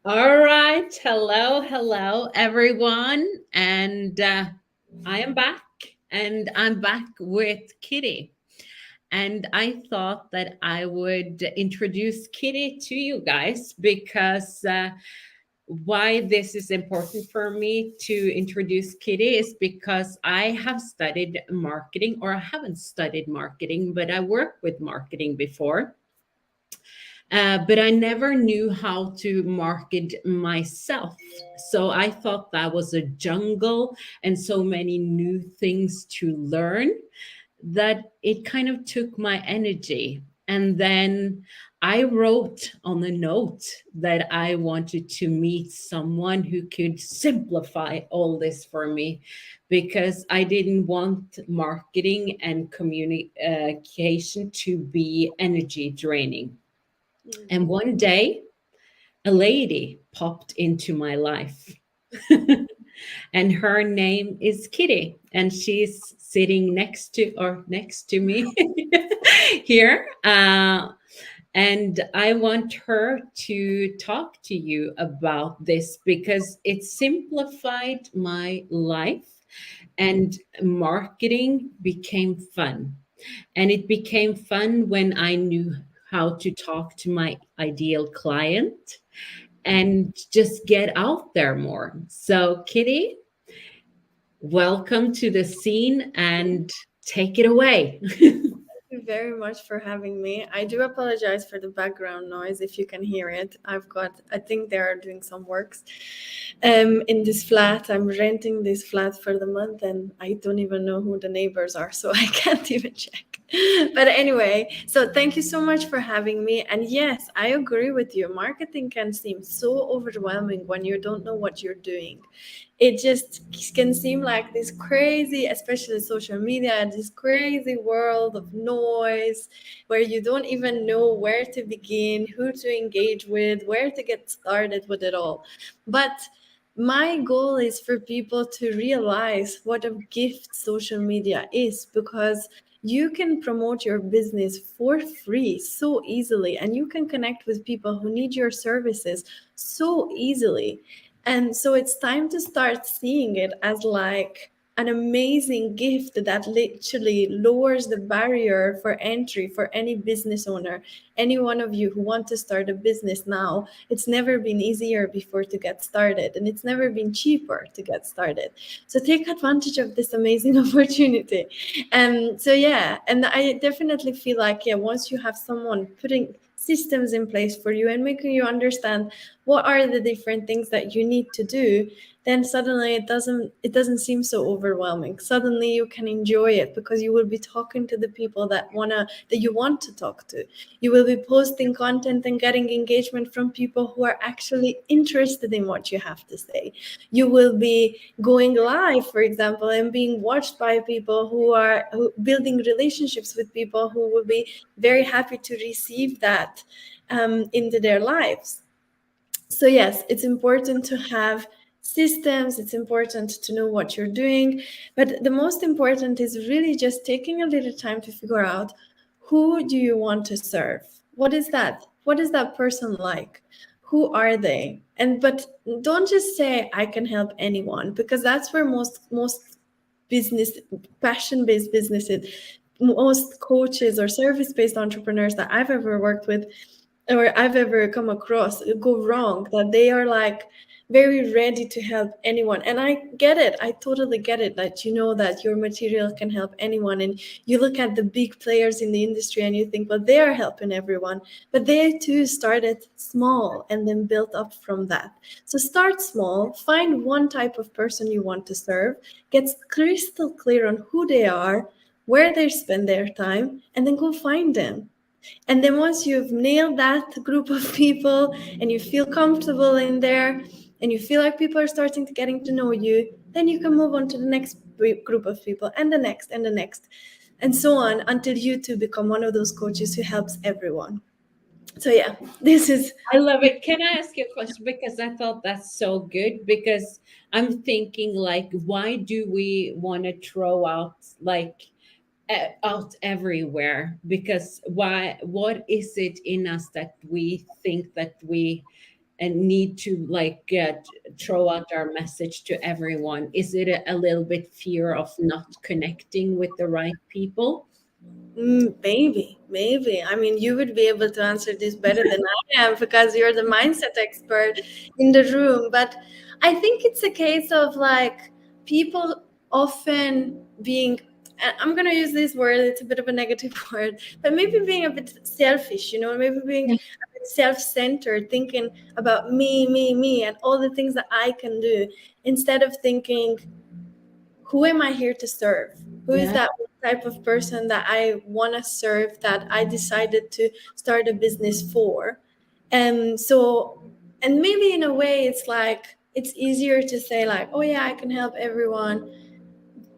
All right. Hello, everyone. And I am back, and I'm back with Kitty. And I thought that I would introduce Kitty to you guys because why this is important for me to introduce Kitty is because I have studied marketing, or I haven't studied marketing, but I worked with marketing before. But I never knew how to market myself. So I thought that was a jungle and so many new things to learn that it kind of took my energy. And then I wrote on a note that I wanted to meet someone who could simplify all this for me because I didn't want marketing and communication to be energy draining. And one day, a lady popped into my life. And her name is Kitty, and she's sitting next to me here. And I want her to talk to you about this because it simplified my life, and marketing became fun. And it became fun when I knew how to talk to my ideal client and just get out there more. So, Kitty, welcome to the scene and take it away. You very much for having me. I do apologize for the background noise if you can hear it. I think they are doing some works in this flat. I'm renting this flat for the month and I don't even know who the neighbors are, so I can't even check. But anyway, so thank you so much for having me. And yes, I agree with you. Marketing can seem so overwhelming when you don't know what you're doing. It just can seem like this crazy, especially social media, this crazy world of noise where you don't even know where to begin, who to engage with, where to get started with it all. But my goal is for people to realize what a gift social media is, because you can promote your business for free so easily, and you can connect with people who need your services so easily. And so it's time to start seeing it as like an amazing gift that literally lowers the barrier for entry for any business owner. Any one of you who want to start a business now, it's never been easier before to get started, and it's never been cheaper to get started. So take advantage of this amazing opportunity. So yeah, and I definitely feel like, yeah, once you have someone putting systems in place for you and making you understand what are the different things that you need to do, then suddenly it doesn't seem so overwhelming. Suddenly you can enjoy it because you will be talking to the people that you want to talk to. You will be posting content and getting engagement from people who are actually interested in what you have to say. You will be going live, for example, and being watched by people who building relationships with people who will be very happy to receive that into their lives. So yes, it's important to have systems, it's important to know what you're doing, but the most important is really just taking a little time to figure out, who do you want to serve? What is that person like? Who are they? And but don't just say I can help anyone, because that's where most business, passion based businesses, most coaches or service based entrepreneurs that I've ever worked with or I've ever come across go wrong, that they are like very ready to help anyone. And I get it. I totally get it, that you know that your material can help anyone. And you look at the big players in the industry and you think, well, they are helping everyone. But they too started small and then built up from that. So start small, find one type of person you want to serve, get crystal clear on who they are, where they spend their time, and then go find them. And then once you've nailed that group of people and you feel comfortable in there and you feel like people are starting to getting to know you, then you can move on to the next group of people and the next and the next and so on until you too become one of those coaches who helps everyone. So yeah, this is I love it. Can I ask you a question? Because I thought that's so good. Because I'm thinking, like, why do we want to throw out, like, out everywhere? Because why? What is it in us that we think that we and need to like throw out our message to everyone? Is it a little bit fear of not connecting with the right people? Maybe. I mean, you would be able to answer this better than I am because you're the mindset expert in the room. But I think it's a case of like people often being, and I'm going to use this word, it's a bit of a negative word, but maybe being a bit selfish, maybe being Yeah. a bit self centered, thinking about me, and all the things that I can do instead of thinking, who am I here to serve? Who is Yeah. that type of person that I want to serve, that I decided to start a business for? And so, and maybe in a way, it's like, it's easier to say, like, oh, yeah, I can help everyone,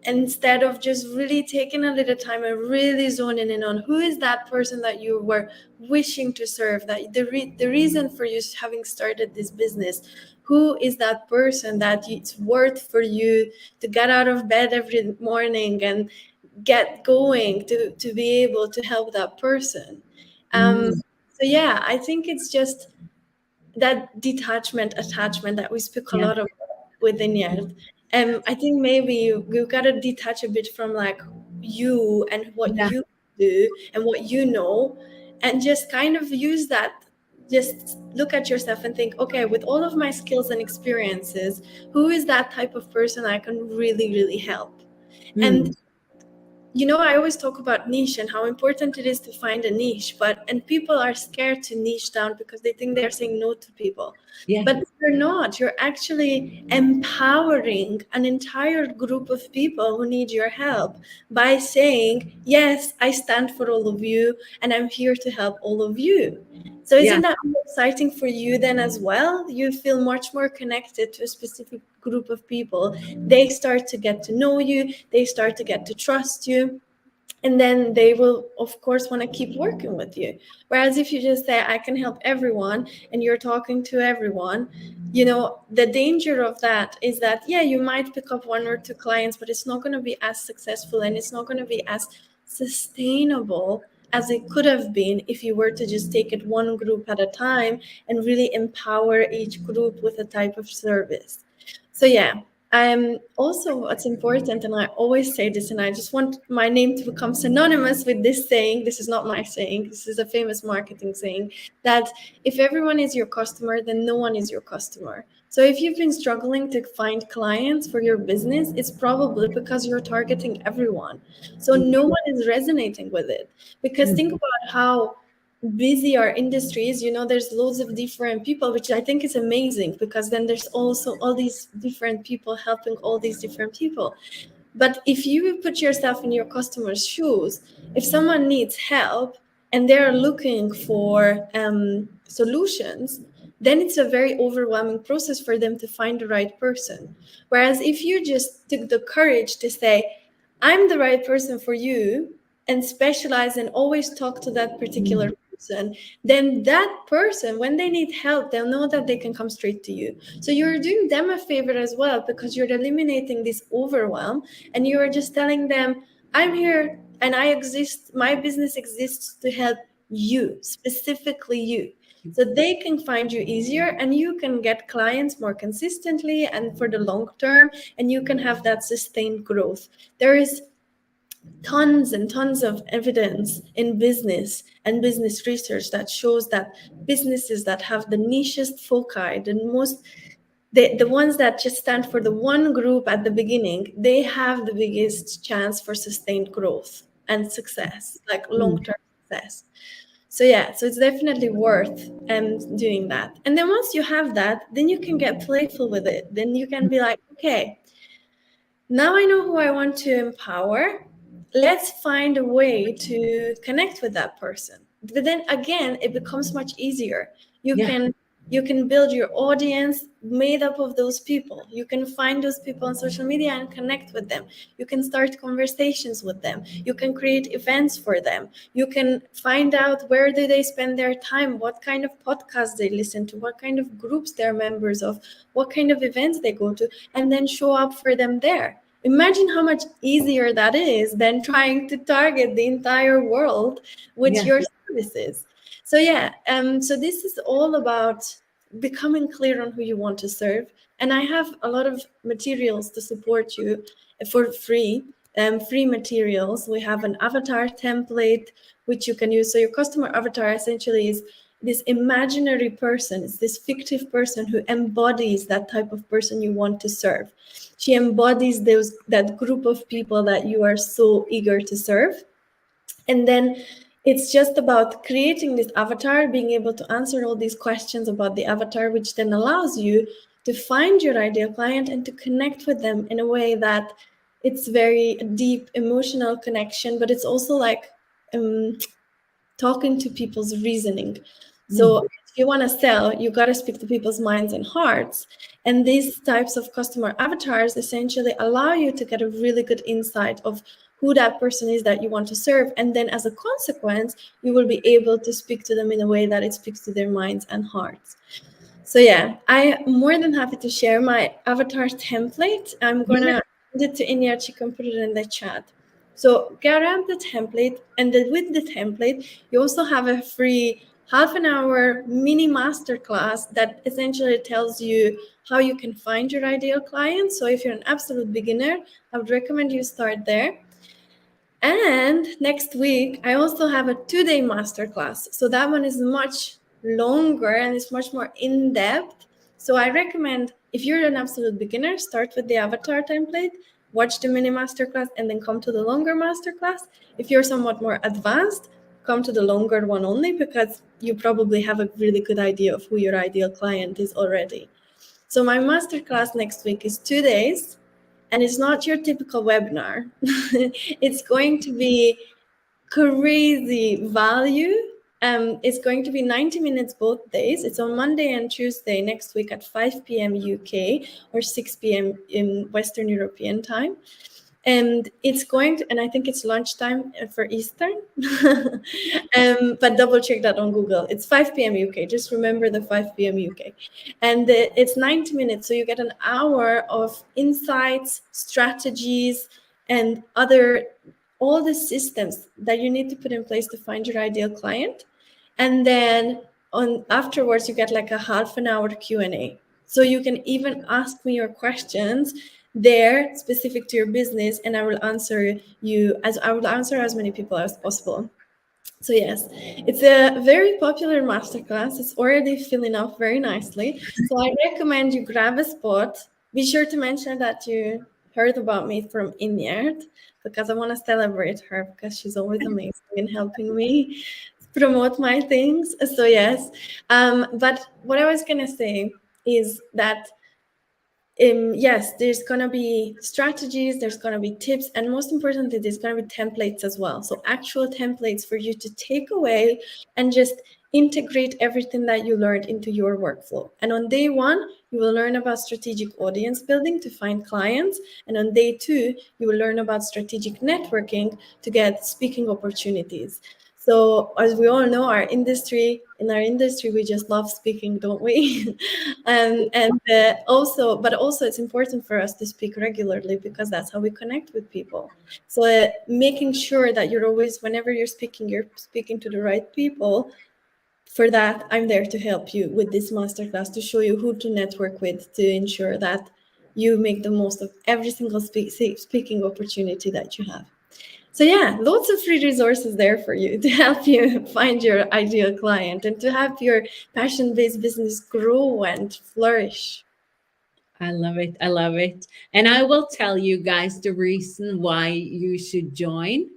instead of just really taking a little time and really zoning in on who is that person that you were wishing to serve, that the reason for you having started this business. Who is that person that it's worth for you to get out of bed every morning and get going to be able to help that person? Mm, So yeah, I think it's just that detachment attachment that we speak a yeah. lot of within yet. I think maybe you gotta detach a bit from like you and what Yeah. you do and what you know, and just kind of use that. Just look at yourself and think, okay, with all of my skills and experiences, who is that type of person I can really help? And Mm, I always talk about niche and how important it is to find a niche, and people are scared to niche down because they think they're saying no to people. yeah. But you're not. You're actually empowering an entire group of people who need your help by saying, yes, I stand for all of you and I'm here to help all of you. So Yeah. isn't that more exciting for you then as well? You feel much more connected to a specific group of people. They start to get to know you, they start to get to trust you, and then they will of course want to keep working with you. Whereas if you just say I can help everyone and you're talking to everyone, the danger of that is that, yeah, you might pick up one or two clients, but it's not going to be as successful and it's not going to be as sustainable as it could have been if you were to just take it one group at a time and really empower each group with a type of service. So yeah, also what's important, and I always say this, and I just want my name to become synonymous with this saying. This is not my saying. This is a famous marketing saying that if everyone is your customer, then no one is your customer. So if you've been struggling to find clients for your business, it's probably because you're targeting everyone. So Mm, no one is resonating with it. Because mm, think about how busy our industry is. There's loads of different people, which I think is amazing, because then there's also all these different people helping all these different people. But if you put yourself in your customer's shoes, if someone needs help and they're looking for solutions, then it's a very overwhelming process for them to find the right person. Whereas if you just took the courage to say, I'm the right person for you, and specialize and always talk to that particular mm. person, then that person, when they need help, they'll know that they can come straight to you. So you're doing them a favor as well, because you're eliminating this overwhelm and you are just telling them, I'm here and I exist, my business exists to help you, specifically you. So they can find you easier and you can get clients more consistently and for the long term, and you can have that sustained growth. There is tons and tons of evidence in business and business research that shows that businesses that have the nichest foci, the ones that just stand for the one group at the beginning, they have the biggest chance for sustained growth and success, like Mm. long-term success. So yeah, so it's definitely worth doing that. And then once you have that, then you can get playful with it. Then you can be like, okay, now I know who I want to empower. Let's find a way to connect with that person. But then again, it becomes much easier. You Yeah. can you can build your audience made up of those people. You can find those people on social media and connect with them. You can start conversations with them. You can create events for them. You can find out where do they spend their time, what kind of podcasts they listen to, what kind of groups they're members of, what kind of events they go to, and then show up for them there. Imagine how much easier that is than trying to target the entire world with Yeah. your services. So yeah, so this is all about becoming clear on who you want to serve. And I have a lot of materials to support you for free, free materials. We have an avatar template which you can use. So your customer avatar essentially is this imaginary person. It's this fictive person who embodies that type of person you want to serve. She embodies that group of people that you are so eager to serve. And then it's just about creating this avatar, being able to answer all these questions about the avatar, which then allows you to find your ideal client and to connect with them in a way that it's very deep emotional connection, but it's also like talking to people's reasoning. So if you want to sell, you got to speak to people's minds and hearts. And these types of customer avatars essentially allow you to get a really good insight of who that person is that you want to serve. And then as a consequence, you will be able to speak to them in a way that it speaks to their minds and hearts. So yeah, I'm more than happy to share my avatar template. I'm Yeah. gonna send it to Inya. She can put it in the chat. So grab the template, and then with the template, you also have a free half an hour mini masterclass that essentially tells you how you can find your ideal client. So if you're an absolute beginner, I would recommend you start there. And next week, I also have a 2-day masterclass. So that one is much longer and it's much more in depth. So I recommend if you're an absolute beginner, start with the avatar template, watch the mini masterclass, and then come to the longer masterclass. If you're somewhat more advanced, come to the longer one only because you probably have a really good idea of who your ideal client is already. So my masterclass next week is 2 days, and it's not your typical webinar. It's going to be crazy value. It's going to be 90 minutes both days. It's on Monday and Tuesday next week at 5 p.m. UK or 6 p.m. in Western European time. And it's going to, and I think it's lunchtime for Eastern, but double check that on Google. It's 5 p.m. UK. Just remember the 5 p.m. UK. And it's 90 minutes. So you get an hour of insights, strategies, and all the systems that you need to put in place to find your ideal client. And then afterwards, you get like a half an hour Q&A. So you can even ask me your questions there specific to your business, and I will answer as many people as possible. So yes, it's a very popular masterclass. It's already filling up very nicely. So I recommend you grab a spot. Be sure to mention that you heard about me from Inyard, because I want to celebrate her because she's always amazing in helping me promote my things. So yes, but what I was gonna say is that yes, there's going to be strategies, there's going to be tips, and most importantly, there's going to be templates as well. So actual templates for you to take away and just integrate everything that you learned into your workflow. And on day one, you will learn about strategic audience building to find clients. And on day two, you will learn about strategic networking to get speaking opportunities. So as we all know, in our industry, we just love speaking, don't we? Also, it's important for us to speak regularly because that's how we connect with people. So making sure that whenever you're speaking to the right people. For that, I'm there to help you with this masterclass to show you who to network with to ensure that you make the most of every single speaking opportunity that you have. So yeah, lots of free resources there for you to help you find your ideal client and to have your passion-based business grow and flourish. I love it. I love it. And I will tell you guys the reason why you should join.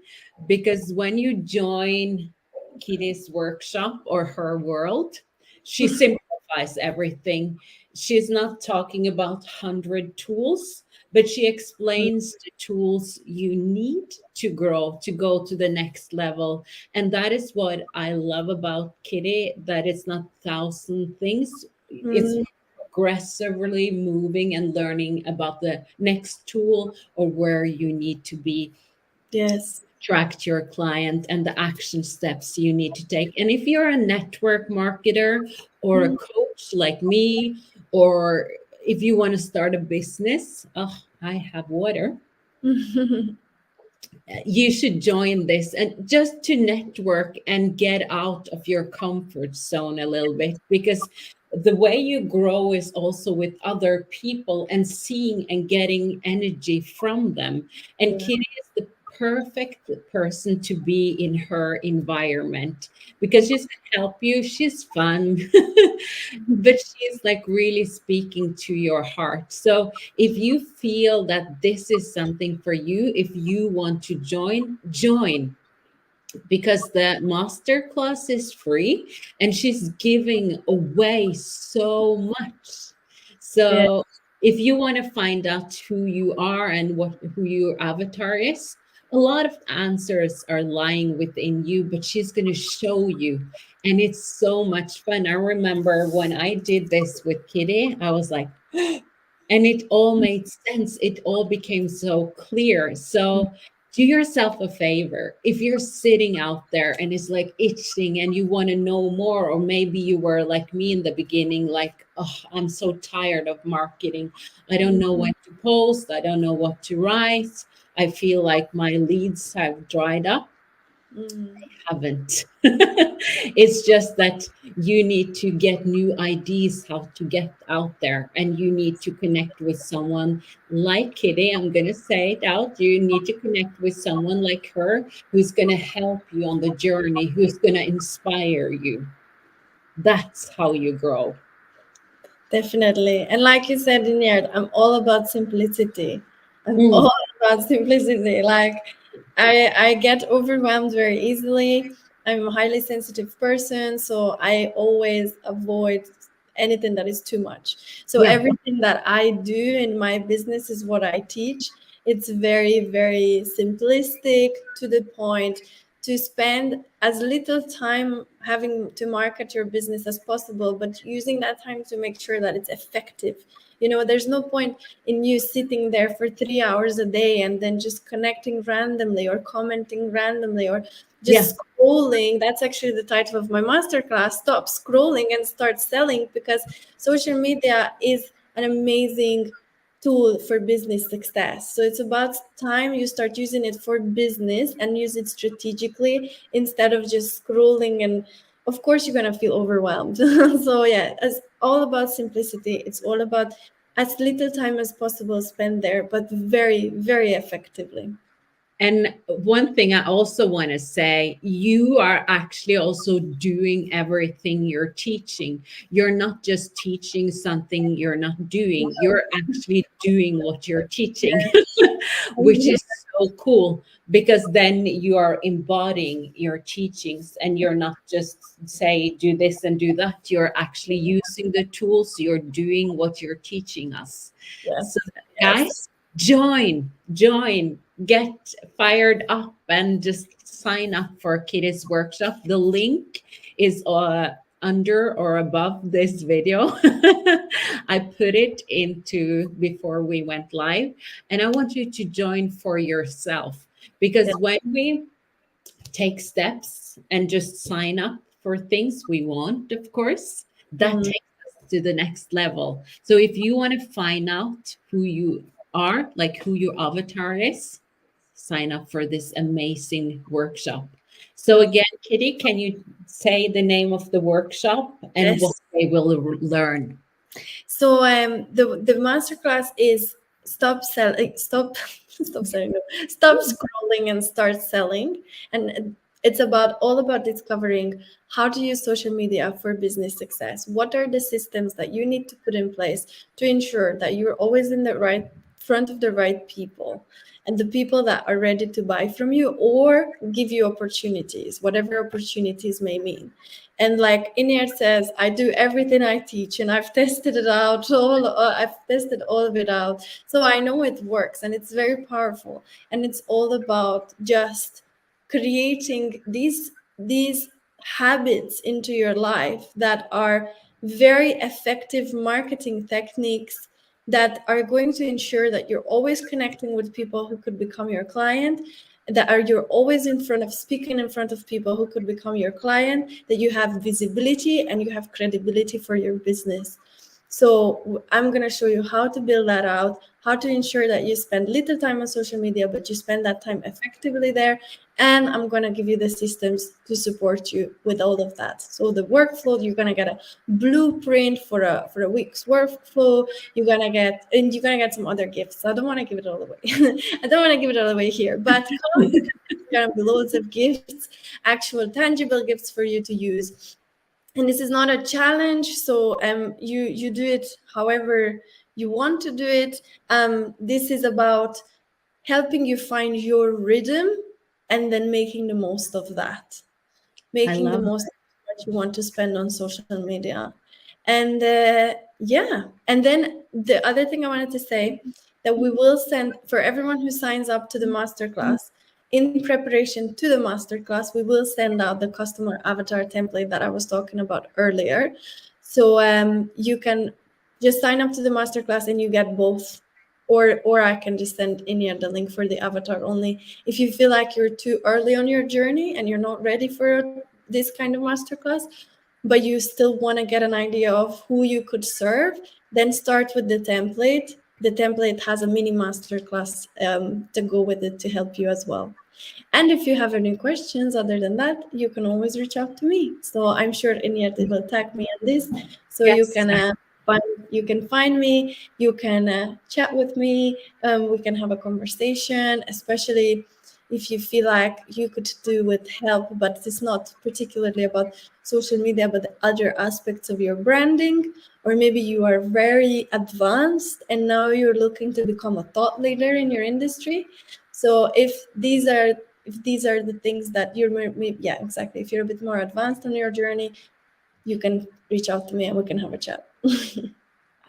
Because when you join Kitty's workshop or her world, she simplifies everything. She's not talking about 100 tools, but she explains the tools you need to grow, to go to the next level. And that is what I love about Kitty, that it's not 1,000 things. It's Mm, progressively moving and learning about the next tool or where you need to be yes. attract your client and the action steps you need to take. And if you're a network marketer or a Mm. coach like me, or if you want to start a business, oh, I have water. You should join this and just to network and get out of your comfort zone a little bit, because the way you grow is also with other people and seeing and getting energy from them. And Yeah. Kitty is the perfect person to be in her environment because she's gonna help you. She's fun, but she's like really speaking to your heart. So if you feel that this is something for you, if you want to join, join, because the master class is free and she's giving away so much. Yeah. So if you want to find out who you are and what who your avatar is, a lot of answers are lying within you, but she's going to show you. And it's so much fun. I remember when I did this with Kitty, I was like, and it all made sense. It all became so clear. So do yourself a favor. If you're sitting out there and it's like itching and you want to know more, or maybe you were like me in the beginning, like, oh, I'm so tired of marketing. I don't know when to post. I don't know what to write. I feel like my leads have dried up. Mm. Haven't. It's just that you need to get new ideas how to get out there, and you need to connect with someone like Kitty. I'm going to say it out. You need to connect with someone like her who's going to help you on the journey, who's going to inspire you. That's how you grow. Definitely. And like you said in the I'm all about simplicity. I'm Mm, all about simplicity. Like I get overwhelmed very easily. I'm a highly sensitive person, so I always avoid anything that is too much. So yeah. everything that I do in my business is what I teach. It's very, very simplistic, to the point, to spend as little time having to market your business as possible, but using that time to make sure that it's effective. You know, there's no point in you sitting there for 3 hours a day and then just connecting randomly or commenting randomly or Yeah. just scrolling. That's actually the title of my masterclass: Stop Scrolling and Start Selling. Because social media is an amazing tool for business success. So it's about time you start using it for business and use it strategically instead of just scrolling. And of course you're going to feel overwhelmed. So yeah, it's all about simplicity. It's all about as little time as possible spent there, but very, very effectively. And one thing I also want to say, you are actually also doing everything you're teaching. You're not just teaching something you're not doing, you're actually doing what you're teaching, which is so cool because then you are embodying your teachings and you're not just say, do this and do that. You're actually using the tools, you're doing what you're teaching us. So, Yes, yes. guys, join, get fired up and just sign up for Kitty's workshop. The link is under or above this video. I put it into before we went live, and I want you to join for yourself Yeah. because when we take steps and just sign up for things we want, of course, that Mm. takes us to the next level. So if you want to find out who you are, like who your avatar is, sign up for this amazing workshop. So Mm. again, Kitty, can you say the name of the workshop and what Yes. they will learn? So the masterclass is stop selling, stop stop selling, no, stop scrolling and start selling. And it's about all about discovering how to use social media for business success. What are the systems that you need to put in place to ensure that you're always in the right front of the right people, and the people that are ready to buy from you or give you opportunities, whatever opportunities may mean. And like Inyar says, I do everything I teach, and I've tested it out. I've tested all of it out, so I know it works, and it's very powerful. And it's all about just creating these habits into your life that are very effective marketing techniques that are going to ensure that you're always connecting with people who could become your client, that are you're always in front of speaking in front of people who could become your client, that you have visibility and you have credibility for your business. So I'm going to show you how to build that out, how to ensure that you spend little time on social media, but you spend that time effectively there. And I'm going to give you the systems to support you with all of that. So the workflow, you're going to get a blueprint for a week's workflow. You're going to get, and you're going to get some other gifts. I don't want to give it all away. I don't want to give it all away here, but come, because there's going to be loads of gifts, actual tangible gifts for you to use. And this is not a challenge, so you do it however you want to do it. This is about helping you find your rhythm and then making the most of that, I making the love most of what you want to spend on social media. And yeah, and then the other thing I wanted to say, that we will send for everyone who signs up to the masterclass, in preparation to the masterclass, we will send out the customer avatar template that I was talking about earlier. So you can just sign up to the masterclass and you get both, or I can just send in here the link for the avatar only. If you feel like you're too early on your journey and you're not ready for this kind of masterclass, but you still want to get an idea of who you could serve, then start with the template. The template has a mini masterclass to go with it to help you as well. And if you have any questions other than that, you can always reach out to me. So I'm sure Inyat will tag me on this, so yes. you can find me, you can chat with me, we can have a conversation, especially if you feel like you could do with help, but it's not particularly about social media, but the other aspects of your branding. Or maybe you are very advanced and now you're looking to become a thought leader in your industry. So if these are the things that you're, yeah, exactly. If you're a bit more advanced on your journey, you can reach out to me and we can have a chat.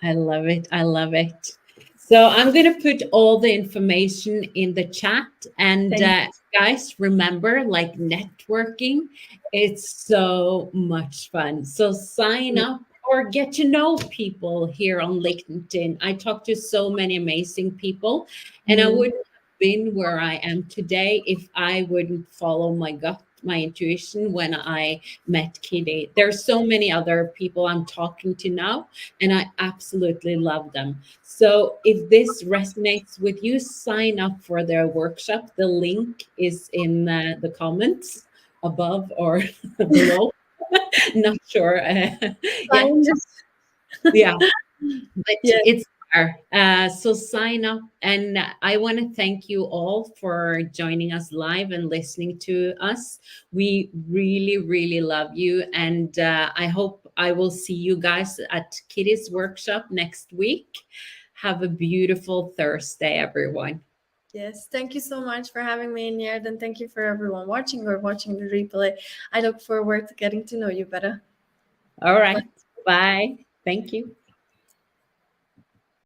I love it. I love it. So I'm going to put all the information in the chat. And Thank guys, remember, like networking, it's so much fun. So sign you. up or get to know people here on LinkedIn. I talk to so many amazing people, and I Mm. wouldn't have been where I am today if I wouldn't follow my gut, my intuition when I met Kitty. There's so many other people I'm talking to now, and I absolutely love them. So if this resonates with you, sign up for their workshop. The link is in the comments above or below. Not sure yet. Find just Yeah, but yeah. it's there. So sign up. And I want to thank you all for joining us live and listening to us. We really, really love you. And I hope I will see you guys at Kitty's workshop next week. Have a beautiful Thursday, everyone. Yes, thank you so much for having me in here. And thank you for everyone watching or watching the replay. I look forward to getting to know you better. All Bye. right. Bye. Thank you.